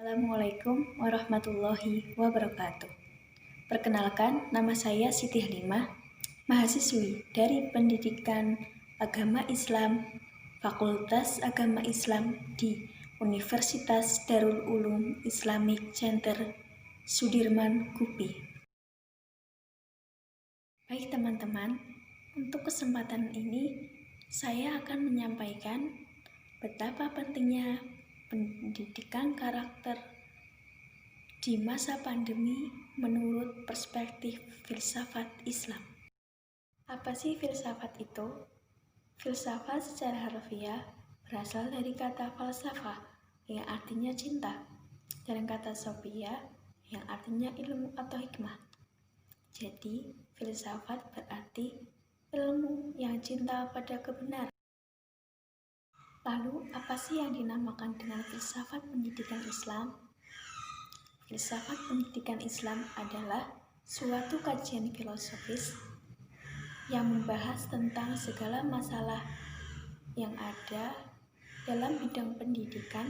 Assalamualaikum warahmatullahi wabarakatuh. Perkenalkan, nama saya Siti Halimah, mahasiswi dari Pendidikan Agama Islam, Fakultas Agama Islam di Universitas Darul Ulum Islamic Center Sudirman Gupi. Baik teman-teman, untuk kesempatan ini saya akan menyampaikan betapa pentingnya pendidikan karakter di masa pandemi menurut perspektif filsafat Islam. Apa sih filsafat itu? Filsafat secara harfiah berasal dari kata falsafah yang artinya cinta dan kata sophia yang artinya ilmu atau hikmah. Jadi, filsafat berarti ilmu yang cinta pada kebenaran. Lalu, apa sih yang dinamakan dengan filsafat pendidikan Islam? Filsafat pendidikan Islam adalah suatu kajian filosofis yang membahas tentang segala masalah yang ada dalam bidang pendidikan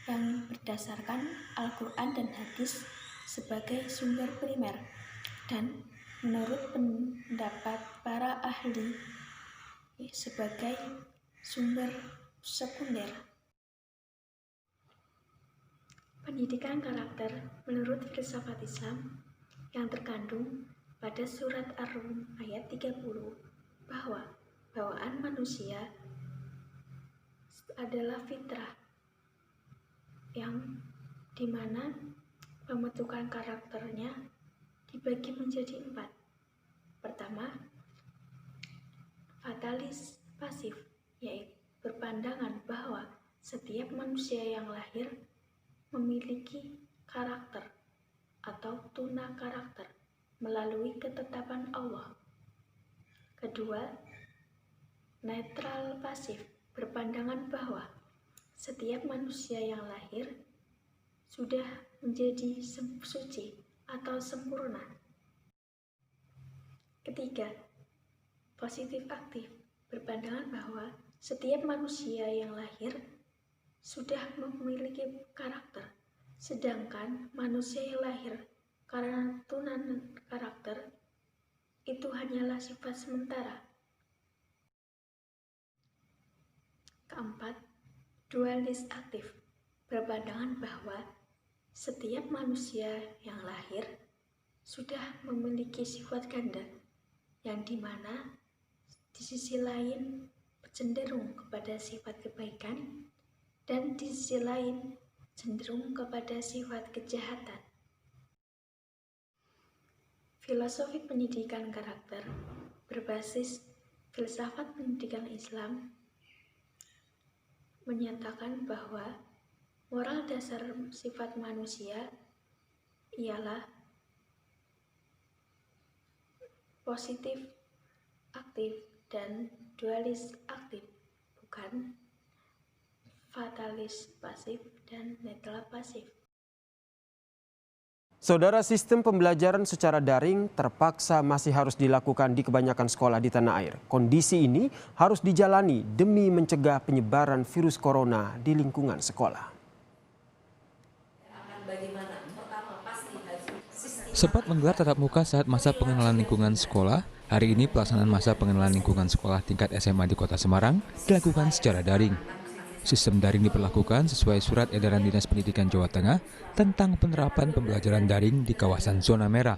yang berdasarkan Al-Quran dan Hadis sebagai sumber primer dan menurut pendapat para ahli sebagai sumber sekunder. Pendidikan karakter menurut filsafat Islam yang terkandung pada surat Ar-Rum ayat 30 bahwa bawaan manusia adalah fitrah yang dimana pembentukan karakternya dibagi menjadi 4. Pertama, fatalis pasif, yaitu berpandangan bahwa setiap manusia yang lahir memiliki karakter atau tuna karakter melalui ketetapan Allah. Kedua, netral pasif, berpandangan bahwa setiap manusia yang lahir sudah menjadi suci atau sempurna. Ketiga, positif aktif, berpandangan bahwa setiap manusia yang lahir sudah memiliki karakter, sedangkan manusia yang lahir karena tunan karakter itu hanyalah sifat sementara. Keempat, dualis aktif, berpandangan bahwa setiap manusia yang lahir sudah memiliki sifat ganda, yang dimana di sisi lain cenderung kepada sifat kebaikan dan di sisi lain cenderung kepada sifat kejahatan. Filosofi pendidikan karakter berbasis filsafat pendidikan Islam menyatakan bahwa moral dasar sifat manusia ialah positif aktif dan dualis aktif, bukan fatalis pasif dan netral pasif. Saudara, sistem pembelajaran secara daring terpaksa masih harus dilakukan di kebanyakan sekolah di tanah air. Kondisi ini harus dijalani demi mencegah penyebaran virus corona di lingkungan sekolah. Sempat menggelar tatap muka saat masa pengenalan lingkungan sekolah, hari ini pelaksanaan masa pengenalan lingkungan sekolah tingkat SMA di Kota Semarang dilakukan secara daring. Sistem daring diberlakukan sesuai surat edaran Dinas Pendidikan Jawa Tengah tentang penerapan pembelajaran daring di kawasan zona merah.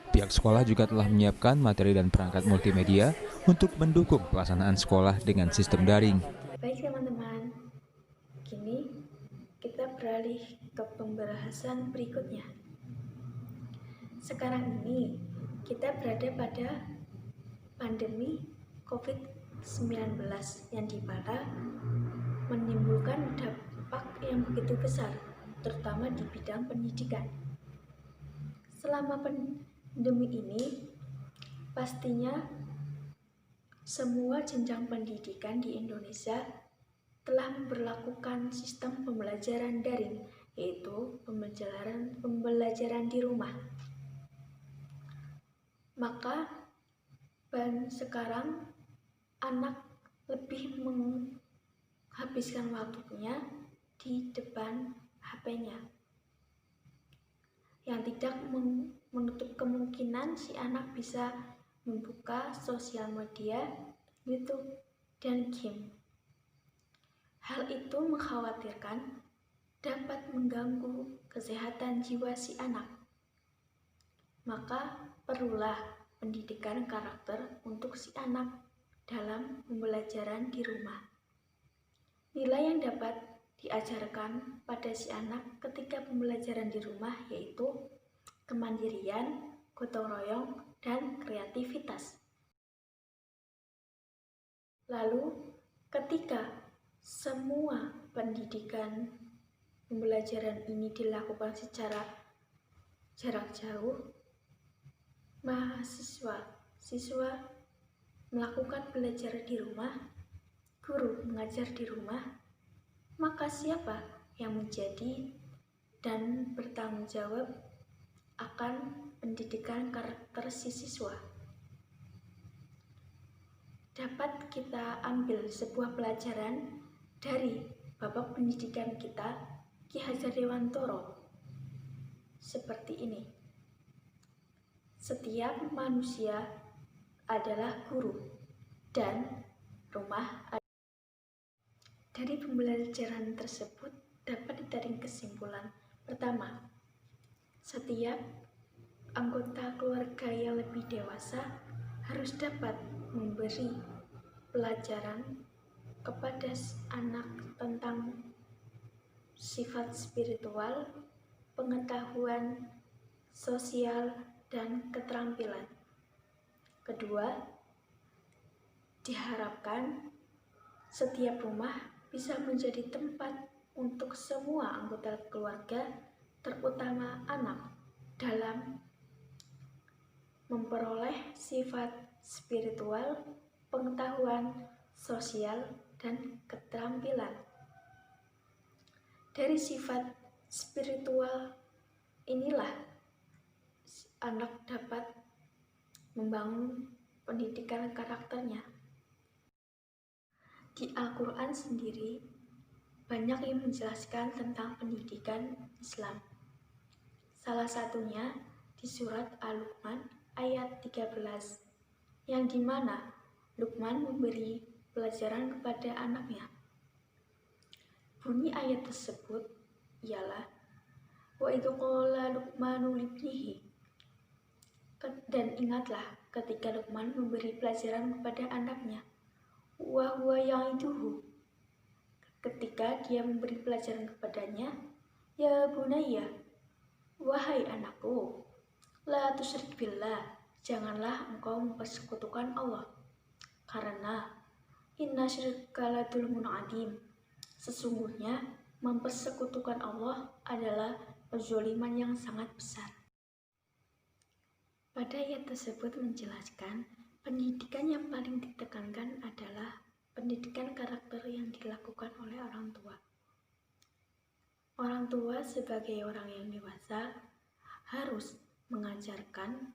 Pihak sekolah juga telah menyiapkan materi dan perangkat multimedia untuk mendukung pelaksanaan sekolah dengan sistem daring. Baik teman-teman, kini kita beralih ke pembahasan berikutnya. Sekarang ini kita berada pada pandemi COVID-19 yang dimana menimbulkan dampak yang begitu besar, terutama di bidang pendidikan. Selama pandemi ini, pastinya semua jenjang pendidikan di Indonesia telah memberlakukan sistem pembelajaran daring, yaitu pembelajaran di rumah. Maka sekarang anak lebih menghabiskan waktunya di depan HP-nya, yang tidak menutup kemungkinan si anak bisa membuka sosial media, YouTube, dan game. Hal itu mengkhawatirkan dapat mengganggu kesehatan jiwa si anak. Maka perlulah pendidikan karakter untuk si anak dalam pembelajaran di rumah. Nilai yang dapat diajarkan pada si anak ketika pembelajaran di rumah yaitu kemandirian, gotong royong, dan kreativitas. Lalu, ketika semua pendidikan pembelajaran ini dilakukan secara jarak jauh, siswa melakukan belajar di rumah, guru mengajar di rumah, maka siapa yang menjadi dan bertanggung jawab akan pendidikan karakter si siswa? Dapat kita ambil sebuah pelajaran dari Bapak Pendidikan kita, Ki Hajar Dewantoro, seperti ini. Setiap manusia adalah guru dan rumah. Dari pembelajaran tersebut dapat ditarik kesimpulan. Pertama, setiap anggota keluarga yang lebih dewasa harus dapat memberi pelajaran kepada anak tentang sifat spiritual, pengetahuan sosial, dan keterampilan. Kedua, diharapkan setiap rumah bisa menjadi tempat untuk semua anggota keluarga, terutama anak, dalam memperoleh sifat spiritual, pengetahuan sosial, dan keterampilan. Dari sifat spiritual inilah anak dapat membangun pendidikan karakternya. Di Al-Quran sendiri banyak yang menjelaskan tentang pendidikan Islam. Salah satunya di surat Al-Luqman ayat 13, yang dimana Luqman memberi pelajaran kepada anaknya. Bunyi ayat tersebut ialah wa idh qala Luqmanu libnihi. Dan ingatlah ketika Luqman memberi pelajaran kepada anaknya, wa huwa ya'iduhu, ketika dia memberi pelajaran kepadanya, ya bunayya, wahai anakku, la tusyrik billah, janganlah engkau mempersekutukan Allah, karena inna syirka la dzulmun adzim, sesungguhnya mempersekutukan Allah adalah kezaliman yang sangat besar. Pada ayat tersebut menjelaskan pendidikan yang paling ditekankan adalah pendidikan karakter yang dilakukan oleh orang tua. Orang tua sebagai orang yang dewasa harus mengajarkan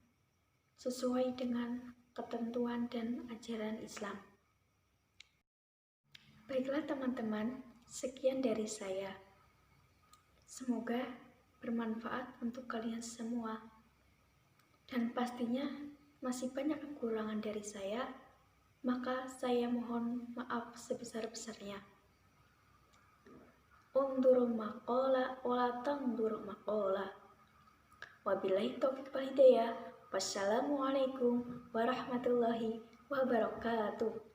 sesuai dengan ketentuan dan ajaran Islam. Baiklah teman-teman, sekian dari saya. Semoga bermanfaat untuk kalian semua. Dan pastinya masih banyak kekurangan dari saya, maka saya mohon maaf sebesar-besarnya. Undur maqala wala tangdur maqala. Wabillahi taufiq wal hidayah. Wassalamualaikum warahmatullahi wabarakatuh.